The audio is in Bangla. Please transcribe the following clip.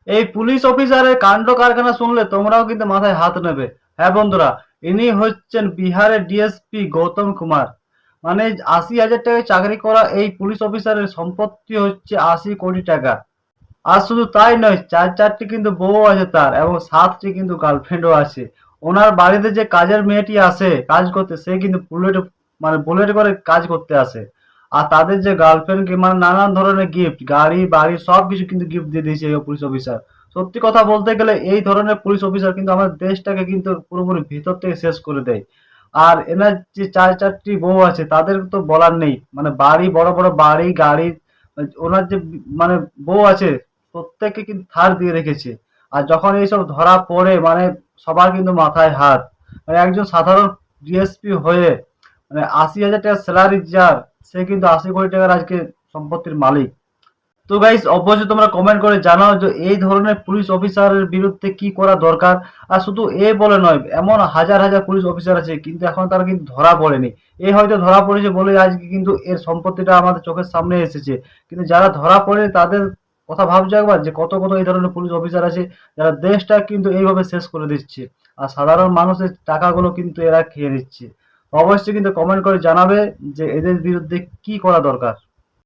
এই পুলিশ অফিসারের কাণ্ড কারখানা শুনলে তোমরাও কিন্তু মাথায় হাত নেবে। হ্যাঁ বন্ধুরা, ইনি হচ্ছেন বিহারের ডিএসপি গৌতম কুমার। মানে ৮০,০০০ টাকায় চাকরি করা এই পুলিশ অফিসারের সম্পত্তি হচ্ছে ৮০ কোটি টাকা। আর শুধু তাই নয়, চারটি কিন্তু বউ আছে তার, এবং ৭টি কিন্তু গার্লফ্রেন্ডও আছে। ওনার বাড়িতে যে কাজের মেয়েটি আসে কাজ করতে, সে কিন্তু বুলেট করে কাজ করতে আসে। আর তাদের যে গার্লফ্রেন্ডকে মানে নানান ধরনের গিফট, গাড়ি বাড়ি সবকিছু কিন্তু গিফট দিয়ে দিয়েছে এই পুলিশ অফিসার। সত্যি কথা বলতে গেলে এই ধরনের পুলিশ অফিসার কিন্তু আমাদের দেশটাকে কিন্তু পুরোপুরি ভিতর থেকে শেষ করে দেয়। আর এনার যে চারটি বউ আছে তাদের তো বলার নেই, মানে বাড়ি, বড় বড় বাড়ি গাড়ি। ওনার যে মানে বউ আছে প্রত্যেককে কিন্তু ধার দিয়ে রেখেছে। আর যখন এইসব ধরা পড়ে মানে সবার কিন্তু মাথায় হাত। মানে একজন সাধারণ ডিএসপি হয়ে মানে ৮০,০০০ টাকা স্যালারি যার, সে কিন্তু ৮০ কোটি টাকার আজকে সম্পত্তির মালিক। তো গাইস, অবশ্যই তোমরা কমেন্ট করে জানাও যে এই ধরনের পুলিশ অফিসারের বিরুদ্ধে কি করা দরকার। আর শুধু এ বলে নয়, এমন হাজার হাজার পুলিশ অফিসার আছে কিন্তু এখন তারা কিন্তু ধরা পড়েনি। এই হয়তো ধরা পড়েছে বলে আজকে কিন্তু এর সম্পত্তিটা আমাদের চোখের সামনে এসেছে। কিন্তু যারা ধরা পড়েনি তাদের কথা ভাবছো একবার, যে কত কত এই ধরনের পুলিশ অফিসার আছে যারা দেশটা কিন্তু এইভাবে শেষ করে দিচ্ছে। আর সাধারণ মানুষের টাকাগুলো কিন্তু এরা খেয়ে নিচ্ছে। অবশ্যই কিন্তু কমেন্ট করে জানাবে যে এদের বিরুদ্ধে কি করা দরকার।